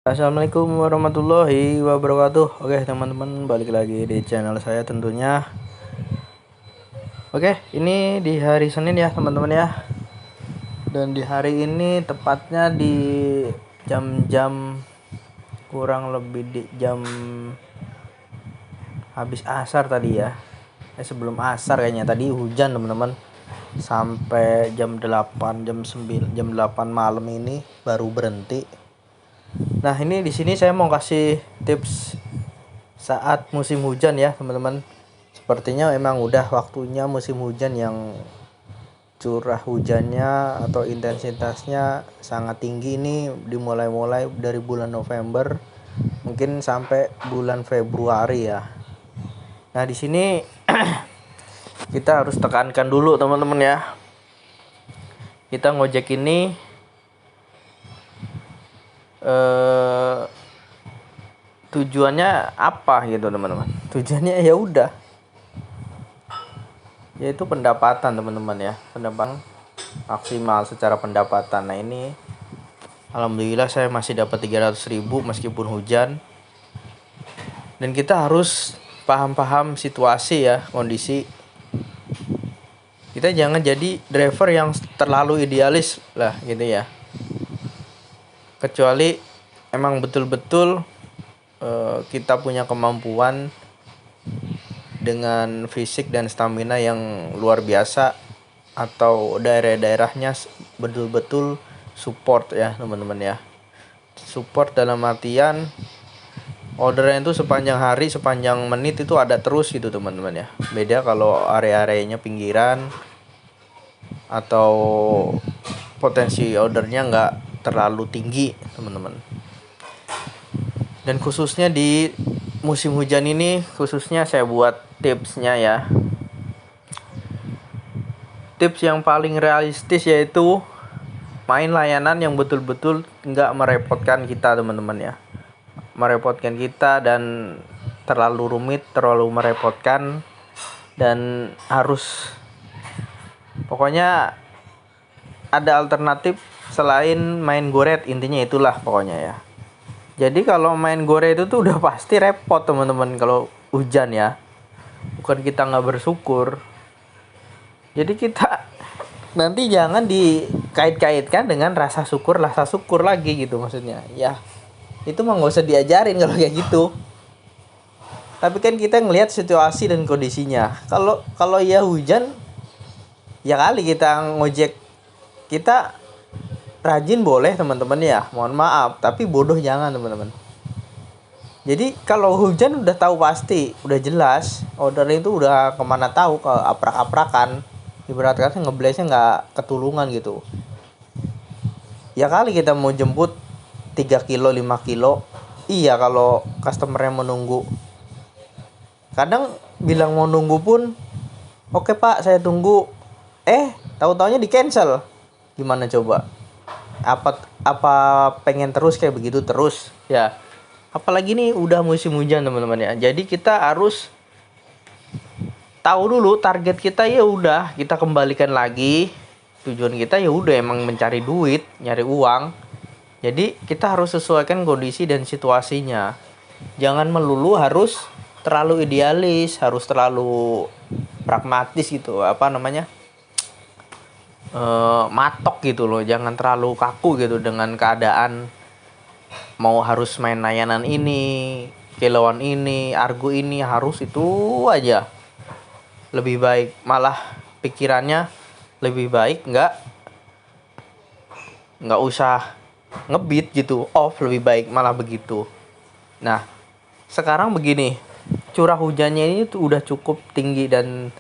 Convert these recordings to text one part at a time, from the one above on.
Assalamualaikum warahmatullahi wabarakatuh. Oke teman-teman, balik lagi di channel saya tentunya. Oke, ini di hari Senin ya teman-teman ya. Dan di hari ini tepatnya di jam-jam kurang lebih di jam habis asar tadi ya. Sebelum asar kayaknya tadi hujan teman-teman. Sampai jam 8, jam 9, jam 8 malam ini baru berhenti. Nah, ini di sini saya mau kasih tips saat musim hujan ya, teman-teman. Sepertinya memang udah waktunya musim hujan yang curah hujannya atau intensitasnya sangat tinggi ini dimulai dari bulan November mungkin sampai bulan Februari ya. Nah, di sini kita harus tekankan dulu teman-teman ya. Kita ngojek ini tujuannya apa gitu teman-teman? Tujuannya ya udah, yaitu pendapatan teman-teman ya, pendapatan maksimal secara pendapatan. Nah ini alhamdulillah saya masih dapat 300.000 meskipun hujan. Dan kita harus paham-paham situasi ya, kondisi. Kita jangan jadi driver yang terlalu idealis lah gitu ya. Kecuali emang betul-betul kita punya kemampuan dengan fisik dan stamina yang luar biasa, atau daerah-daerahnya betul-betul support ya teman-teman ya. Support dalam artian ordernya itu sepanjang hari, sepanjang menit itu ada terus gitu teman-teman ya. Beda kalau area-areanya pinggiran atau potensi ordernya nggak terlalu tinggi teman-teman. Dan khususnya di musim hujan ini, khususnya saya buat tipsnya ya. Tips yang paling realistis yaitu main layanan yang betul-betul nggak merepotkan kita teman-teman ya. Merepotkan kita dan terlalu rumit, terlalu merepotkan, dan harus pokoknya ada alternatif selain main goret, intinya itulah pokoknya ya. Jadi kalau main gore itu tuh udah pasti repot teman-teman kalau hujan ya. Bukan kita nggak bersyukur. Jadi kita nanti jangan dikait-kaitkan dengan rasa syukur lagi gitu maksudnya. Ya itu mah nggak usah diajarin kalau kayak gitu. Tapi kan kita ngelihat situasi dan kondisinya. Kalau ya hujan, ya kali kita ngojek, kita rajin boleh teman-teman ya, mohon maaf, tapi bodoh jangan teman-teman. Jadi kalau hujan udah tahu pasti, udah jelas order itu udah kemana tahu, ke aprak-aprakan, ibaratnya ngeblesnya nggak ketulungan gitu. Ya kali kita mau jemput 3 kilo 5 kilo, iya kalau customernya menunggu. Kadang bilang mau nunggu pun, oke pak saya tunggu, tahu-taunya di cancel. Gimana coba? Apa pengen terus kayak begitu terus ya? Apalagi nih udah musim hujan teman-teman ya. Jadi kita harus tahu dulu target kita, ya udah kita kembalikan lagi. Tujuan kita ya udah emang mencari duit, nyari uang. Jadi kita harus sesuaikan kondisi dan situasinya. Jangan melulu harus terlalu idealis, harus terlalu pragmatis gitu, matok gitu loh. Jangan terlalu kaku gitu dengan keadaan, mau harus main layanan ini, kiloan ini, argo ini, harus itu aja. Lebih baik malah pikirannya lebih baik nggak usah ngebit gitu, off, lebih baik malah begitu. Nah sekarang begini, curah hujannya ini tuh udah cukup tinggi dan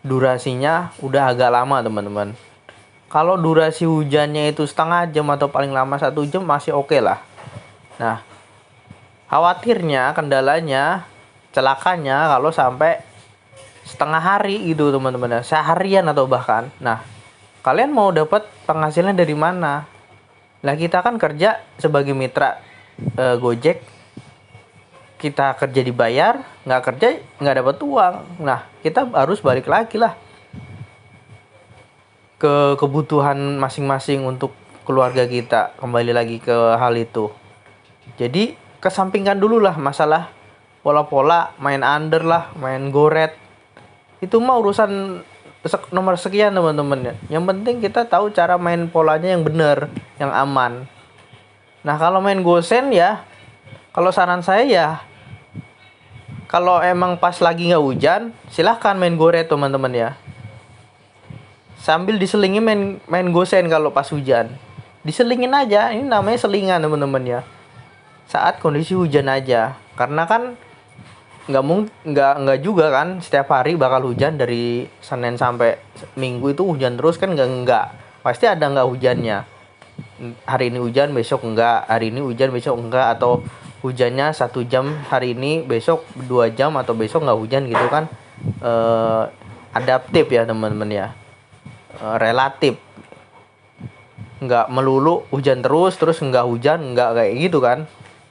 durasinya udah agak lama teman-teman. Kalau durasi hujannya itu setengah jam atau paling lama 1 jam masih oke lah. Nah, khawatirnya, kendalanya, celakanya kalau sampai setengah hari gitu teman-teman, seharian atau bahkan. Nah, kalian mau dapat penghasilan dari mana? Lah kita kan kerja sebagai mitra Gojek, kita kerja dibayar, nggak kerja nggak dapat uang. Nah, kita harus balik lagi lah ke kebutuhan masing-masing untuk keluarga kita, kembali lagi ke hal itu. Jadi kesampingkan dulu lah masalah pola-pola, main under lah, main goret. Itu mah urusan nomor sekian teman-teman ya. Yang penting kita tahu cara main polanya yang benar, yang aman. Nah kalau main gosen ya, kalau saran saya ya, kalau emang pas lagi nggak hujan, silahkan main goret teman-teman ya. Sambil diselingin main gosen kalau pas hujan. Diselingin aja, ini namanya selingan teman-teman ya. Saat kondisi hujan aja, karena kan nggak juga kan setiap hari bakal hujan dari Senin sampai Minggu itu hujan terus kan, nggak pasti ada nggak hujannya. Hari ini hujan besok enggak, hari ini hujan besok enggak, atau hujannya 1 jam hari ini, besok 2 jam, atau besok nggak hujan gitu kan. Adaptif ya teman-teman ya, relatif, nggak melulu hujan terus nggak hujan, nggak kayak gitu kan.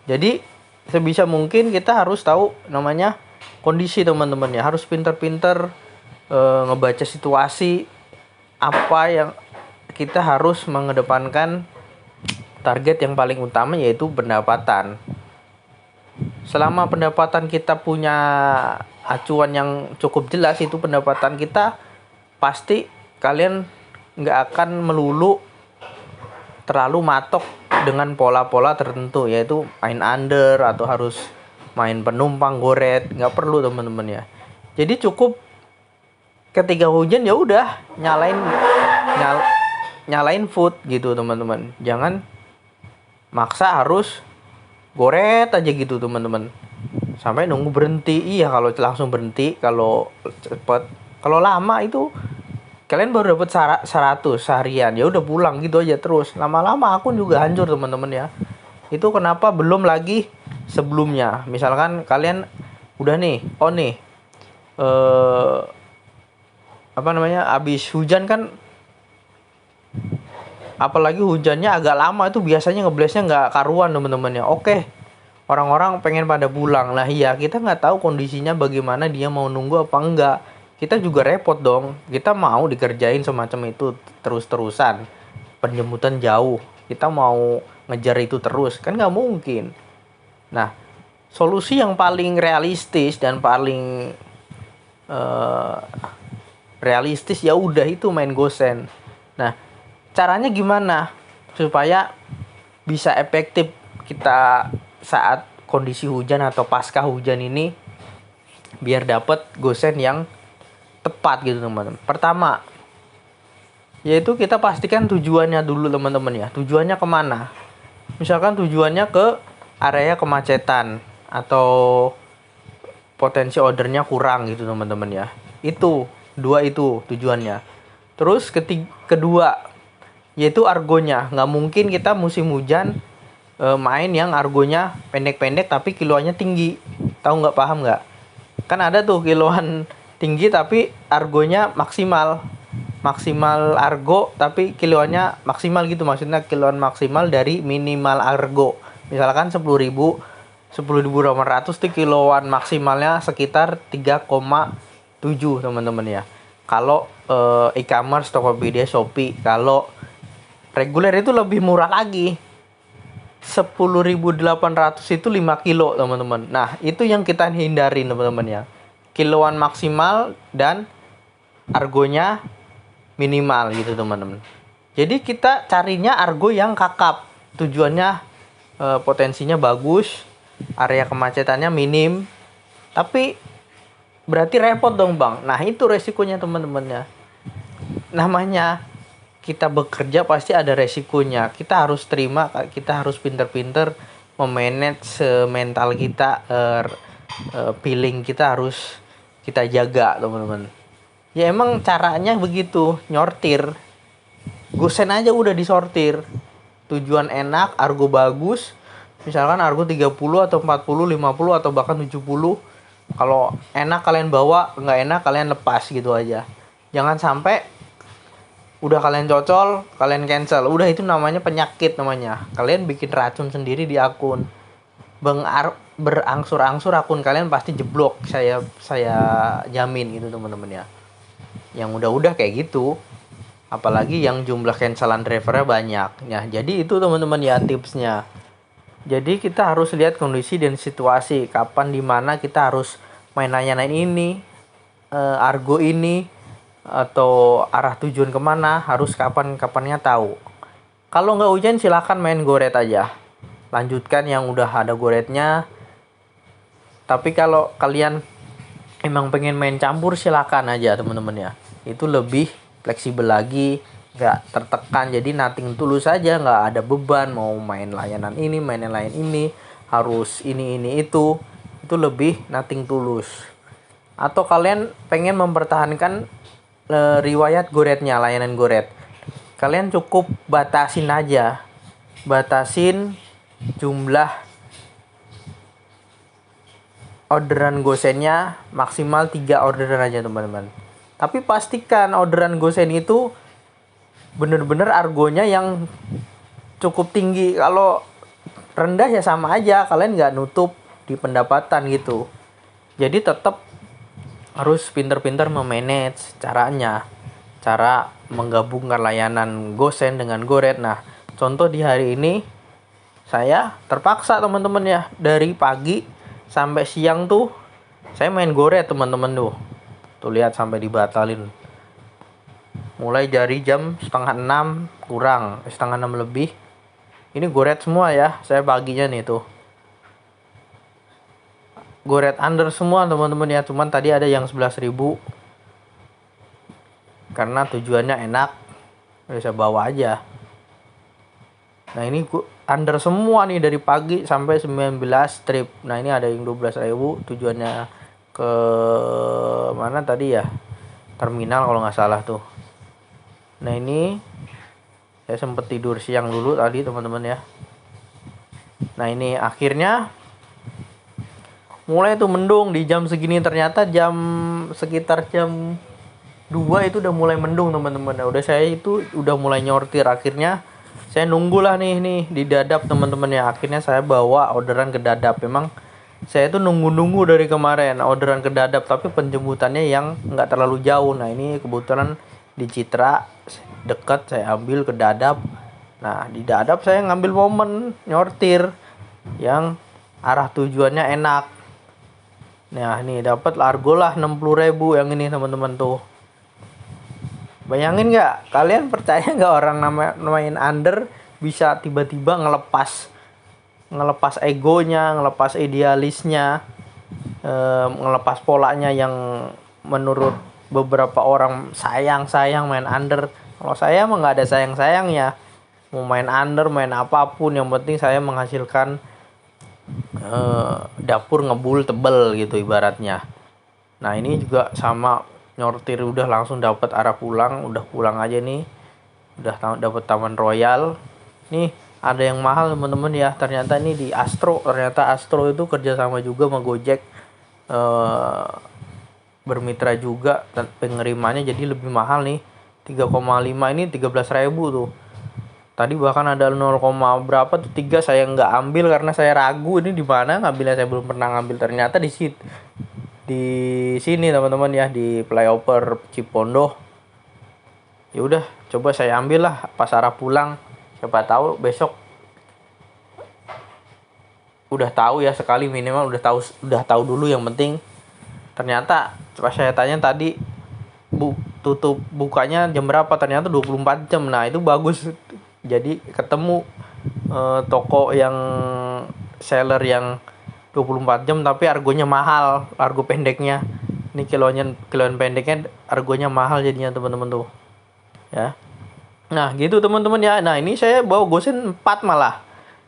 Jadi sebisa mungkin kita harus tahu namanya kondisi teman-teman ya, harus pinter-pinter ngebaca situasi, apa yang kita harus mengedepankan target yang paling utama yaitu pendapatan. Selama pendapatan kita punya acuan yang cukup jelas, itu pendapatan kita pasti kalian nggak akan melulu terlalu matok dengan pola-pola tertentu, yaitu main under atau harus main penumpang goret. Nggak perlu teman-teman ya. Jadi cukup ketika hujan ya udah nyalain foot gitu teman-teman. Jangan maksa harus goret aja gitu teman-teman, sampai nunggu berhenti. Iya, kalau langsung berhenti, kalau cepet, kalau lama itu kalian baru dapat 100 seharian, ya udah pulang gitu aja terus. Lama-lama akun juga hancur teman-teman ya. Itu kenapa belum lagi sebelumnya. Misalkan kalian udah nih, habis hujan kan, apalagi hujannya agak lama itu biasanya ngeblastnya nggak karuan teman-teman ya. Oke, orang-orang pengen pada pulang. Nah iya, kita nggak tahu kondisinya bagaimana, dia mau nunggu apa enggak. Kita juga repot dong. Kita mau dikerjain semacam itu terus-terusan. Penjemputan jauh, kita mau ngejar itu terus, kan nggak mungkin. Nah, solusi yang paling realistis dan paling realistis ya udah itu main gosen. Nah, caranya gimana supaya bisa efektif kita saat kondisi hujan atau pasca hujan ini, biar dapat gosen yang tepat gitu teman-teman. Pertama, yaitu kita pastikan tujuannya dulu teman-teman ya. Tujuannya kemana? Misalkan tujuannya ke area kemacetan atau potensi ordernya kurang gitu teman-teman ya. Itu tujuannya. Terus kedua, yaitu argonya. Nggak mungkin kita musim hujan main yang argonya pendek-pendek tapi kiloannya tinggi. Tahu nggak, paham nggak? Kan ada tuh kiloan tinggi tapi argonya maksimal argo tapi kiloannya maksimal gitu. Maksudnya kiloan maksimal dari minimal argo. Misalkan 10.800 tuh kiloan maksimalnya sekitar 3,7 teman-teman ya. Kalau e-commerce, Tokopedia, Shopee. Kalau reguler itu lebih murah lagi. 10.800 itu 5 kilo teman-teman. Nah itu yang kita hindarin teman-teman ya, kiloan maksimal dan argonya minimal gitu teman-teman. Jadi kita carinya argo yang kakap. Tujuannya potensinya bagus, area kemacetannya minim. Tapi berarti repot dong bang. Nah itu resikonya teman-teman ya. Namanya kita bekerja pasti ada resikonya. Kita harus terima, kita harus pinter-pinter memanage mental kita, feeling kita harus kita jaga teman-teman. Ya emang caranya begitu, nyortir. Gosen aja udah disortir. Tujuan enak, argo bagus. Misalkan argo 30 atau 40, 50 atau bahkan 70. Kalau enak kalian bawa, nggak enak kalian lepas gitu aja. Jangan sampai udah kalian cocol, kalian cancel. Udah itu namanya penyakit namanya. Kalian bikin racun sendiri di akun. Berangsur-angsur akun kalian pasti jeblok. Saya jamin gitu teman-teman ya. Yang udah kayak gitu. Apalagi yang jumlah cancelan drivernya banyak. Ya, jadi itu teman-teman ya tipsnya. Jadi kita harus lihat kondisi dan situasi, kapan dimana kita harus main layanan ini, argo ini, atau arah tujuan kemana, harus kapan-kapannya tahu. Kalau nggak hujan silahkan main goret aja, lanjutkan yang udah ada goretnya. Tapi kalau kalian emang pengen main campur, silakan aja teman-teman ya, itu lebih fleksibel lagi, nggak tertekan, jadi nothing tulus saja, nggak ada beban mau main layanan ini, main lain ini, harus ini itu lebih nothing tulus. Atau kalian pengen mempertahankan riwayat goretnya, layanan goret, kalian cukup batasin jumlah orderan gosennya, maksimal 3 orderan aja teman-teman. Tapi pastikan orderan gosen itu bener-bener argonya yang cukup tinggi. Kalau rendah ya sama aja, kalian nggak nutup di pendapatan gitu. Jadi tetap harus pintar-pintar memanage caranya, cara menggabungkan layanan gosen dengan goret. Nah, contoh di hari ini saya terpaksa teman-teman ya, dari pagi sampai siang tuh saya main goret teman-teman tuh. Tuh lihat sampai dibatalin. Mulai dari jam setengah 6 kurang, setengah 6 lebih. Ini goret semua ya, saya paginya nih tuh. Goret under semua teman-teman ya, cuman tadi ada yang 11.000. Karena tujuannya enak, bisa bawa aja. Nah ini under semua nih dari pagi sampai 19 strip. Nah ini ada yang 12.000, tujuannya ke mana tadi ya, terminal kalau nggak salah tuh. Nah ini saya sempet tidur siang dulu tadi teman-teman ya. Nah ini akhirnya mulai tuh mendung di jam segini, ternyata sekitar jam 2 itu udah mulai mendung teman-teman. Nah, udah saya itu udah mulai nyortir, akhirnya saya nunggulah nih di Dadap teman-teman ya. Akhirnya saya bawa orderan ke Dadap. Memang saya itu nunggu dari kemarin orderan ke Dadap, tapi penjemputannya yang nggak terlalu jauh. Nah ini kebetulan di Citra dekat, saya ambil ke Dadap. Nah di Dadap saya ngambil momen nyortir yang arah tujuannya enak. Nah ini dapat argo lah 60.000 yang ini teman-teman tuh. Bayangin nggak, kalian percaya nggak orang main under bisa tiba-tiba ngelepas egonya, ngelepas idealisnya, ngelepas polanya yang menurut beberapa orang sayang main under. Kalau saya mah nggak ada sayang-sayangnya, mau main under, main apapun, yang penting saya menghasilkan dapur ngebul tebel gitu ibaratnya. Nah ini juga sama, nyortir udah langsung dapat arah pulang, udah pulang aja nih, udah dapat Taman Royal. Nih ada yang mahal teman-teman ya, ternyata ini di Astro. Ternyata Astro itu kerjasama juga sama Gojek, bermitra juga, dan pengirimannya jadi lebih mahal nih, 3,5 ini 13.000 tuh. Tadi bahkan ada 0, berapa tuh 3 saya nggak ambil karena saya ragu ini di mana ngambilnya, saya belum pernah ngambil. Ternyata di sini teman-teman ya, di flyover Cipondo. Ya udah, coba saya ambil lah pas arah pulang, siapa tahu besok udah tahu ya, sekali minimal udah tahu dulu. Yang penting ternyata pas saya tanya tadi tutup bukanya jam berapa, ternyata 24 jam. Nah itu bagus, jadi ketemu toko yang seller yang 24 jam tapi argonya mahal, argo pendeknya. Ini kiloan pendeknya argonya mahal jadinya teman-teman tuh. Ya. Nah, gitu teman-teman ya. Nah, ini saya bawa gosen 4 malah.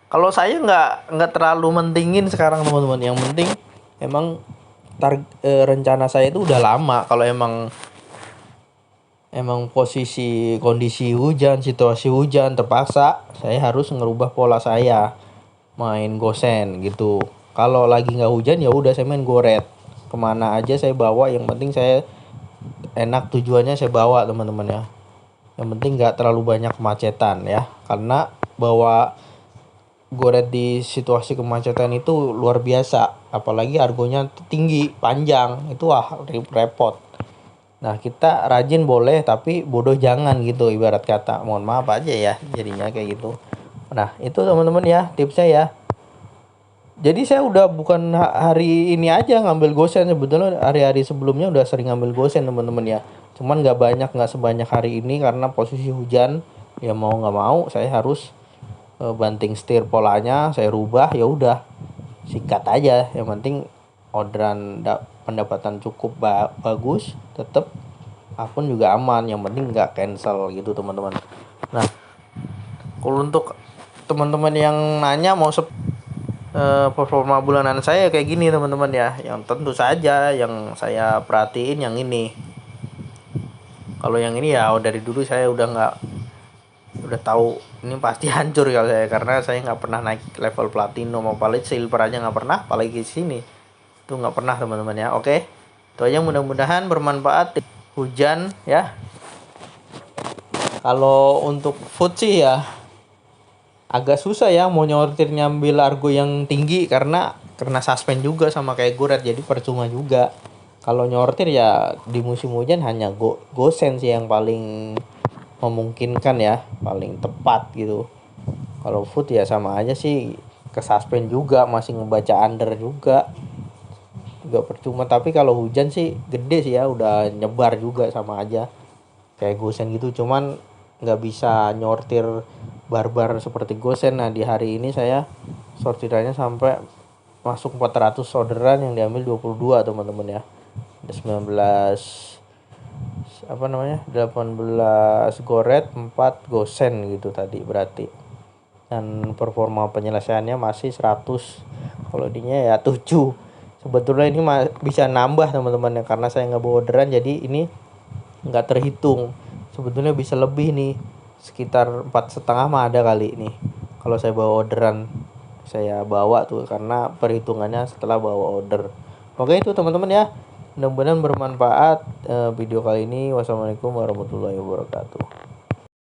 Kalau saya nggak terlalu mentingin sekarang teman-teman. Yang penting emang rencana saya itu udah lama. Kalau emang kondisi hujan, situasi hujan, terpaksa saya harus ngerubah pola saya main gosen gitu. Kalau lagi nggak hujan ya udah saya main goret, kemana aja saya bawa, yang penting saya enak tujuannya saya bawa teman-teman ya. Yang penting nggak terlalu banyak kemacetan ya, karena bawa goret di situasi kemacetan itu luar biasa, apalagi argonya tinggi panjang, itu repot. Nah kita rajin boleh tapi bodoh jangan gitu, ibarat kata, mohon maaf aja ya jadinya kayak gitu. Nah itu teman-teman ya tipsnya ya. Jadi saya udah bukan hari ini aja ngambil gosen, sebetulnya hari-hari sebelumnya udah sering ngambil gosen teman-teman ya. Cuman nggak banyak, nggak sebanyak hari ini karena posisi hujan. Ya mau nggak mau saya harus banting setir polanya, saya rubah, ya udah sikat aja. Yang penting orderan pendapatan cukup bagus, tetap akun juga aman. Yang penting nggak cancel gitu teman-teman. Nah, kalau untuk teman-teman yang nanya mau performa bulanan saya kayak gini teman-teman ya, yang tentu saja yang saya perhatiin yang ini. Kalau yang ini ya dari dulu saya udah tahu ini pasti hancur kalau saya, karena saya nggak pernah naik level platinum, apalagi silver aja nggak pernah, apalagi di sini itu nggak pernah teman-teman ya. Oke, itu aja, mudah-mudahan bermanfaat. Hujan ya. Kalau untuk food sih ya agak susah ya mau nyortir nyambil argo yang tinggi, karena suspend juga sama kayak Goret, jadi percuma juga. Kalau nyortir ya di musim hujan hanya gosen sih yang paling memungkinkan ya, paling tepat gitu. Kalau food ya sama aja sih, ke suspend juga, masih ngebaca under juga percuma. Tapi kalau hujan sih gede sih ya, udah nyebar juga sama aja kayak gosen gitu. Cuman nggak bisa nyortir barbar seperti gosen. Nah di hari ini saya sortirannya sampai masuk 400 orderan, yang diambil 22 teman-teman ya. Ada 19 18 goret, 4 gosen gitu tadi berarti. Dan performa penyelesaiannya masih 100. Kalau ininya ya 7. Sebetulnya ini bisa nambah teman-teman ya, karena saya nggak bawa orderan jadi ini nggak terhitung. Sebetulnya bisa lebih nih, sekitar 4,5 mah ada kali nih kalau saya bawa orderan. Saya bawa tuh karena perhitungannya setelah bawa order. Oke itu teman-teman ya, mudah-mudahan bermanfaat video kali ini. Wassalamualaikum warahmatullahi wabarakatuh.